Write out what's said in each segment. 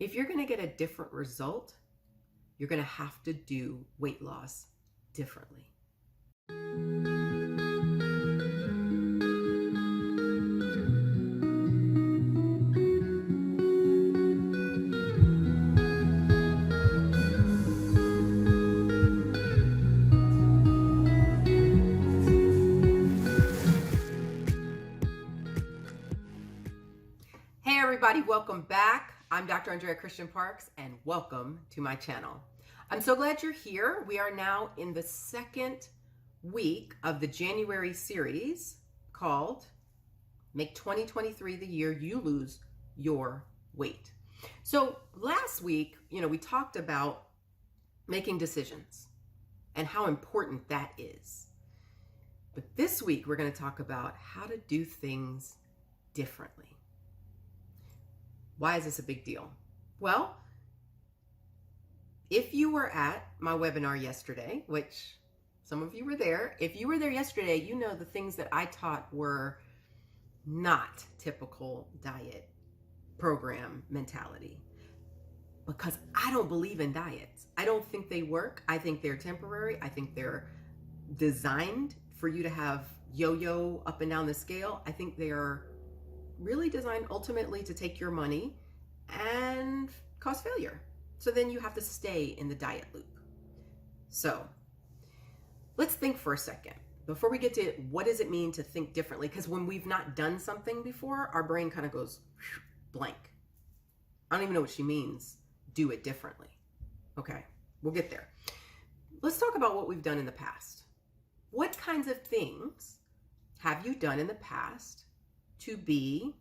If you're going to get a different result, you're going to have to do weight loss differently. Hey everybody, welcome back. I'm Dr. Andrea Christian Parks and welcome to my channel. I'm so glad you're here. We are now in the second week of the January series called Make 2023 the Year You Lose Your Weight. So last week, we talked about making decisions and how important that is. But this week, we're going to talk about how to do things differently. Why is this a big deal? Well, if you were at my webinar yesterday, which some of you were there, if you were there yesterday, you know the things that I taught were not typical diet program mentality, because I don't believe in diets. I don't think they work. I think they're temporary. I think they're designed for you to have yo-yo up and down the scale. I think they are really designed ultimately to take your money and cause failure. So then you have to stay in the diet loop. So let's think for a second before we get to what does it mean to think differently, because when we've not done something before, our brain kind of goes blank. I don't even know what she means, do it differently. Okay, we'll get there. Let's talk about what we've done in the past. What kinds of things have you done in the past to be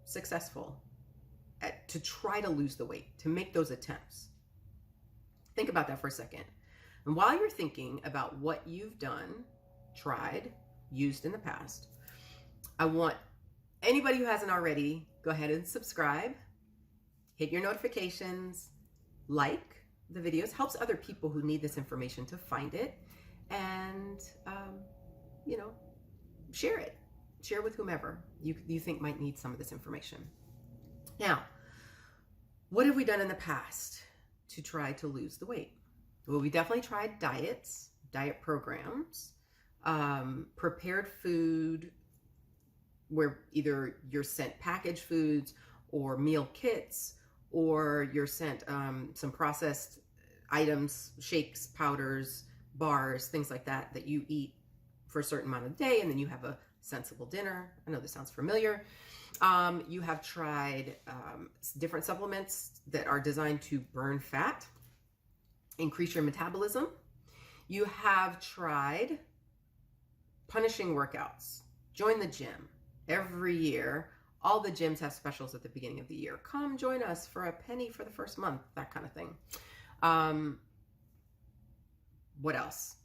successful, to try to lose the weight, to make those attempts? Think about that for a second. And while you're thinking about what you've done, tried, used in the past, I want anybody who hasn't already, go ahead and subscribe, hit your notifications, like the videos, helps other people who need this information to find it, and, share it. Share with whomever you think might need some of this information. Now, what have we done in the past to try to lose the weight? Well, we definitely tried diets, diet programs, prepared food, where either you're sent packaged foods or meal kits, or you're sent some processed items, shakes, powders, bars, things like that, that you eat for a certain amount of the day, and then you have a sensible dinner. I know this sounds familiar. You have tried different supplements that are designed to burn fat, increase your metabolism. You have tried punishing workouts. Join the gym. Every year, all the gyms have specials at the beginning of the year. Come join us for a penny for the first month, that kind of thing. What else?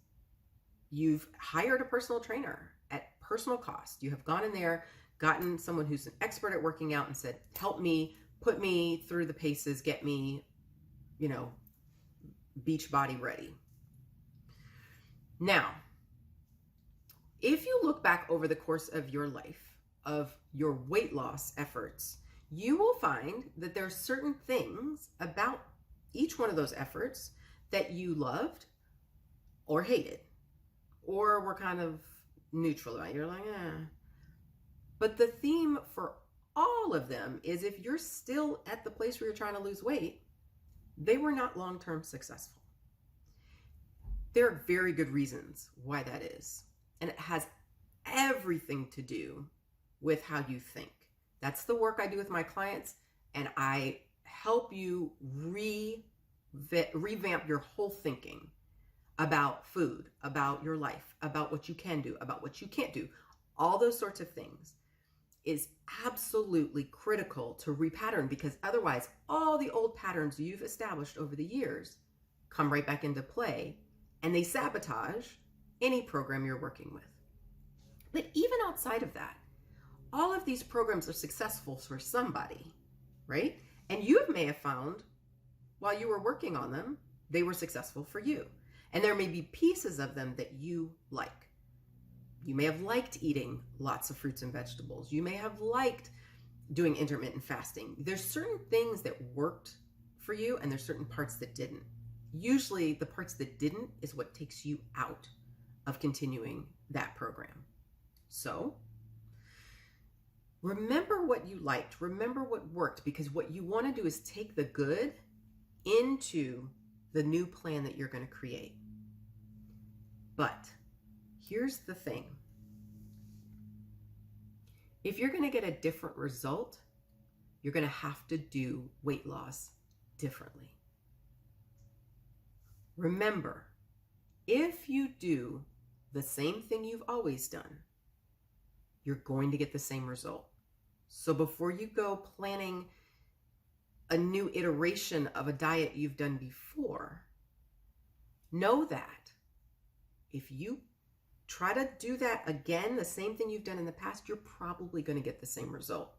You've hired a personal trainer at personal cost. You have gone in there, gotten someone who's an expert at working out and said, help me, put me through the paces, get me, beach body ready. Now, if you look back over the course of your life, of your weight loss efforts, you will find that there are certain things about each one of those efforts that you loved or hated, or were kind of neutral about. You're like, But the theme for all of them is, if you're still at the place where you're trying to lose weight, they were not long-term successful. There are very good reasons why that is. And it has everything to do with how you think. That's the work I do with my clients, and I help you revamp your whole thinking about food, about your life, about what you can do, about what you can't do. All those sorts of things is absolutely critical to repattern, because otherwise all the old patterns you've established over the years come right back into play, and they sabotage any program you're working with. But even outside of that, all of these programs are successful for somebody, right? And you may have found while you were working on them, they were successful for you. And there may be pieces of them that you like. You may have liked eating lots of fruits and vegetables. You may have liked doing intermittent fasting. There's certain things that worked for you and there's certain parts that didn't. Usually the parts that didn't is what takes you out of continuing that program. So remember what you liked, remember what worked, because what you want to do is take the good into the new plan that you're going to create. But here's the thing. If you're going to get a different result, you're going to have to do weight loss differently. Remember, if you do the same thing you've always done, you're going to get the same result. So before you go planning a new iteration of a diet you've done before, know that if you try to do that again, the same thing you've done in the past, you're probably going to get the same result.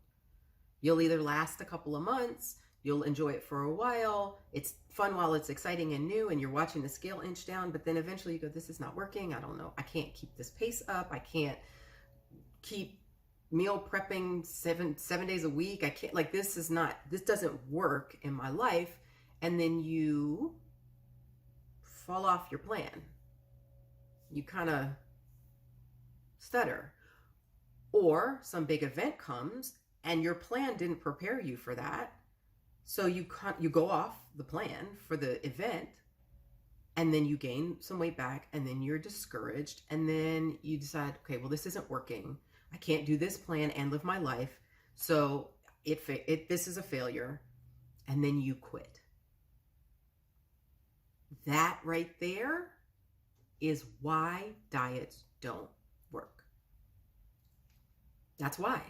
You'll either last a couple of months, you'll enjoy it for a while, it's fun while it's exciting and new and you're watching the scale inch down, but then eventually you go, this is not working, I don't know, I can't keep this pace up, I can't keep meal prepping seven days a week, I can't, like this doesn't work in my life, and then you fall off your plan. You kind of stutter, or some big event comes and your plan didn't prepare you for that, so you go off the plan for the event, and then you gain some weight back, and then you're discouraged, and then you decide, okay, well, this isn't working, I can't do this plan and live my life, so this is a failure, and then you quit. That right there is why diets don't work. That's why.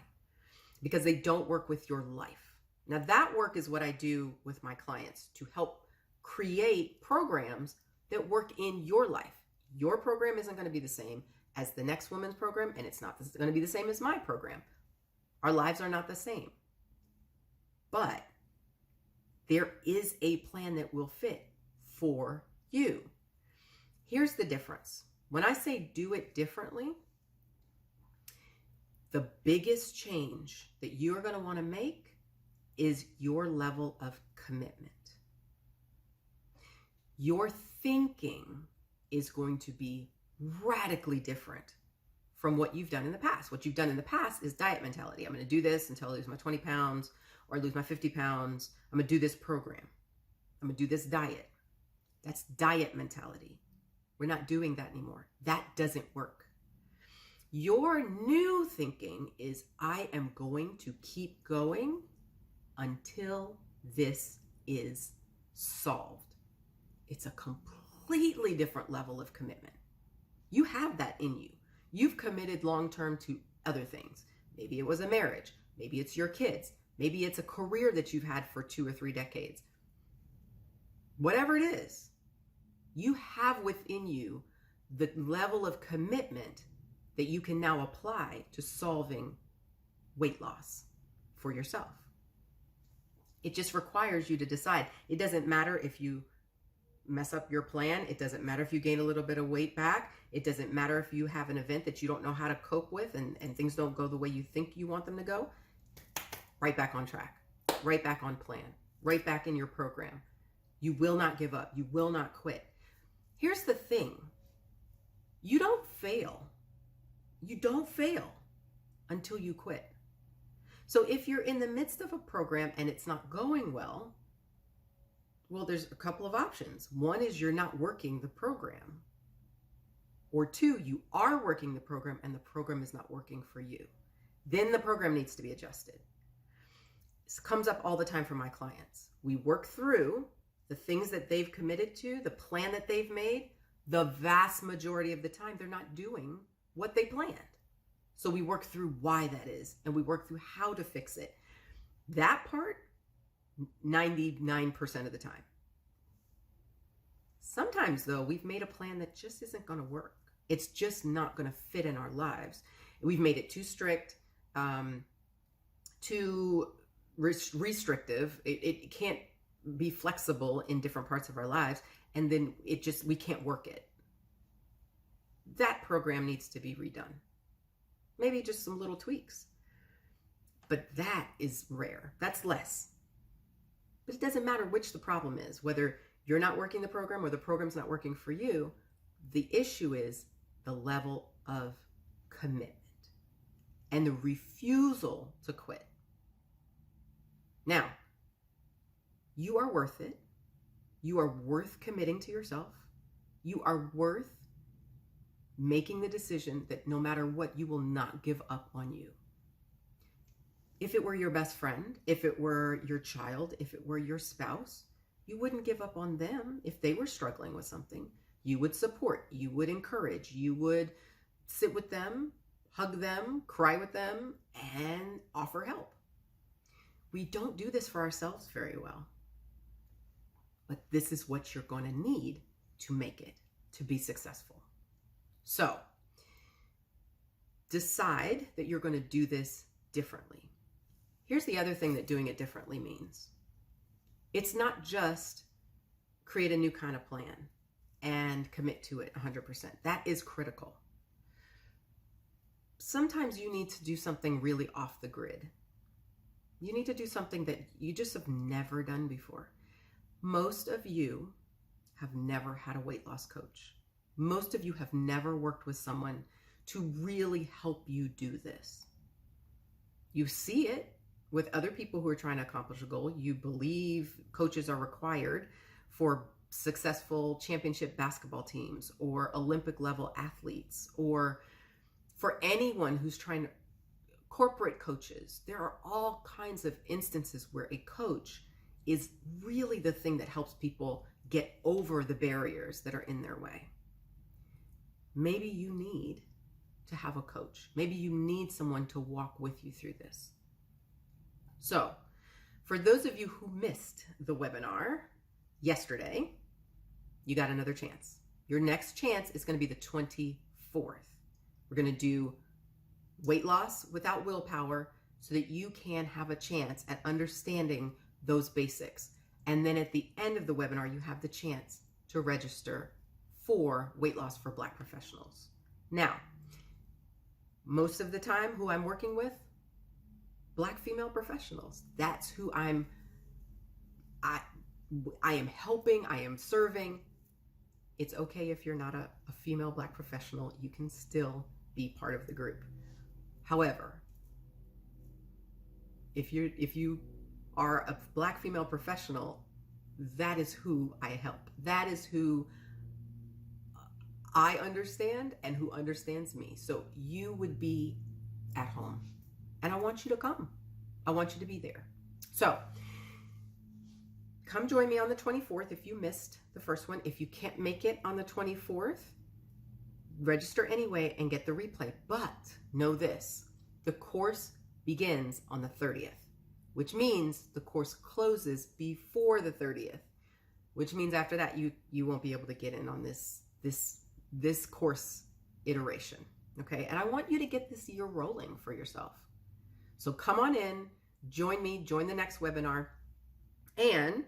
Because they don't work with your life. Now that work is what I do with my clients to help create programs that work in your life. Your program isn't going to be the same as the next woman's program, and it's not going to be the same as my program. Our lives are not the same. But there is a plan that will fit for you. Here's the difference. When I say do it differently, the biggest change that you're going to want to make is your level of commitment. Your thinking is going to be radically different from what you've done in the past. What you've done in the past is diet mentality. I'm going to do this until I lose my 20 pounds or I lose my 50 pounds. I'm going to do this program. I'm going to do this diet. That's diet mentality. We're not doing that anymore. That doesn't work. Your new thinking is, I am going to keep going until this is solved. It's a completely different level of commitment. You have that in you. You've committed long-term to other things. Maybe it was a marriage. Maybe it's your kids. Maybe it's a career that you've had for 2 or 3 decades. Whatever it is, you have within you the level of commitment that you can now apply to solving weight loss for yourself. It just requires you to decide. It doesn't matter if you mess up your plan. It doesn't matter if you gain a little bit of weight back. It doesn't matter if you have an event that you don't know how to cope with and things don't go the way you think you want them to go. Right back on track, right back on plan, right back in your program. You will not give up. You will not quit. Here's the thing. You don't fail. You don't fail until you quit. So if you're in the midst of a program and it's not going well, there's a couple of options. One is you're not working the program. Or 2, you are working the program and the program is not working for you. Then the program needs to be adjusted. This comes up all the time for my clients. We work through the things that they've committed to, the plan that they've made. The vast majority of the time, they're not doing what they planned. So we work through why that is, and we work through how to fix it. That part, 99% of the time. Sometimes, though, we've made a plan that just isn't going to work. It's just not going to fit in our lives. We've made it too strict, too restrictive. It can't be flexible in different parts of our lives, and then we can't work it. That program needs to be redone. Maybe just some little tweaks. But that is rare. That's less. But it doesn't matter which the problem is, whether you're not working the program or the program's not working for you. The issue is the level of commitment and the refusal to quit. Now, you are worth it. You are worth committing to yourself. You are worth making the decision that no matter what, you will not give up on you. If it were your best friend, if it were your child, if it were your spouse, you wouldn't give up on them if they were struggling with something. You would support, you would encourage, you would sit with them, hug them, cry with them, and offer help. We don't do this for ourselves very well. But this is what you're going to need to make it, to be successful. So, decide that you're going to do this differently. Here's the other thing that doing it differently means. It's not just create a new kind of plan and commit to it 100%. That is critical. Sometimes you need to do something really off the grid. You need to do something that you just have never done before. Most of you have never had a weight loss coach. Most of you have never worked with someone to really help you do this. You see it with other people who are trying to accomplish a goal. You believe coaches are required for successful championship basketball teams or Olympic level athletes, or for anyone who's trying to, corporate coaches. There are all kinds of instances where a coach is really the thing that helps people get over the barriers that are in their way. Maybe you need to have a coach. Maybe you need someone to walk with you through this. So, for those of you who missed the webinar yesterday, you got another chance. Your next chance is going to be the 24th. We're going to do weight loss without willpower so that you can have a chance at understanding those basics. And then at the end of the webinar, you have the chance to register for weight loss for Black professionals. Now, most of the time who I'm working with, Black female professionals. That's who I am helping, I am serving. It's okay if you're not a female Black professional, you can still be part of the group. However, if you are a Black female professional, that is who I help. That is who I understand and who understands me. So you would be at home. And I want you to come. I want you to be there. So come join me on the 24th if you missed the first one. If you can't make it on the 24th, register anyway and get the replay. But know this, the course begins on the 30th, which means the course closes before the 30th, which means after that you won't be able to get in on this course iteration. Okay, and I want you to get this year rolling for yourself. So come on in, join me, join the next webinar. And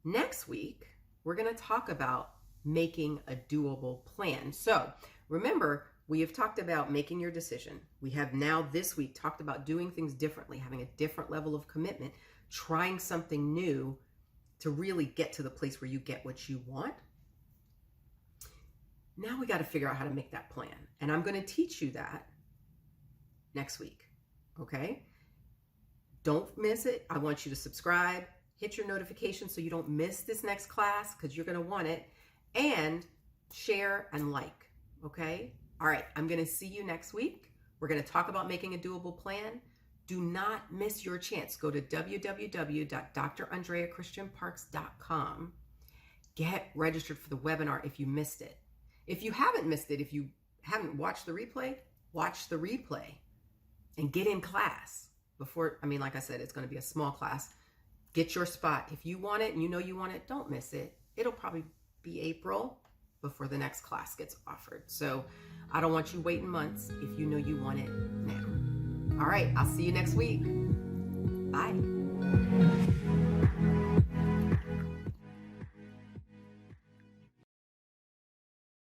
next week, we're going to talk about making a doable plan. So remember, we have talked about making your decision. We have now this week talked about doing things differently, having a different level of commitment, trying something new to really get to the place where you get what you want. Now we got to figure out how to make that plan. And I'm going to teach you that next week. Okay? Don't miss it. I want you to subscribe, hit your notifications so you don't miss this next class because you're going to want it, and share and like. Okay? All right. I'm going to see you next week. We're going to talk about making a doable plan. Do not miss your chance. Go to www.drandreachristianparks.com. Get registered for the webinar if you missed it. If you haven't missed it, if you haven't watched the replay, watch the replay and get in class before. Like I said, it's going to be a small class. Get your spot. If you want it and you know you want it, don't miss it. It'll probably be April before the next class gets offered. So I don't want you waiting months if you know you want it now. All right, I'll see you next week. Bye.